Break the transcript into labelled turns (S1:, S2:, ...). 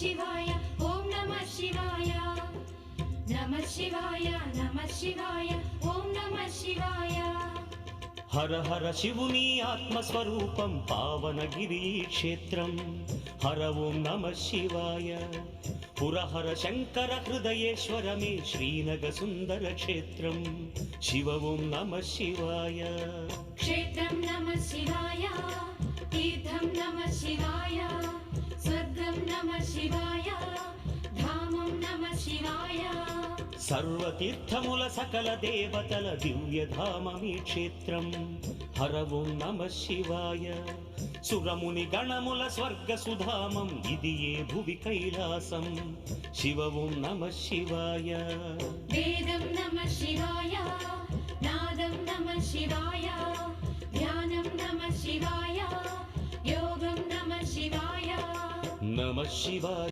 S1: शिवाय ओम नमः शिवाय नमः शिवाय नमः शिवाय ओम नमः शिवाय
S2: हर हर शिवुनी आत्मस्वरूपं पावनगिरी क्षेत्रं हर ओं नमः शिवाय पुरहर शंकर हृदयेश्वर मे श्रीनग सुंदर क्षेत्रं शिव ओं नमः शिवाय
S1: क्षेत्रं नमः शिवाय तीर्थं नमः शिवाय स्वर्गं नमः शिवाय धामं नमः शिवाय
S2: सर्वतीर्थमुल सकल देवतल दिव्यधाममी क्षेत्रं हर ओं नमः शिवाय सुरमुनि गणमुल स्वर्ग सुधामं इदिये भुवि कैलासं शिव ओं नमः शिवाय
S1: वेदं नमः शिवाय नादं नमः शिवाय ध्यानं नमः शिवाय योगं नमः शिवाय
S2: नमः शिवाय।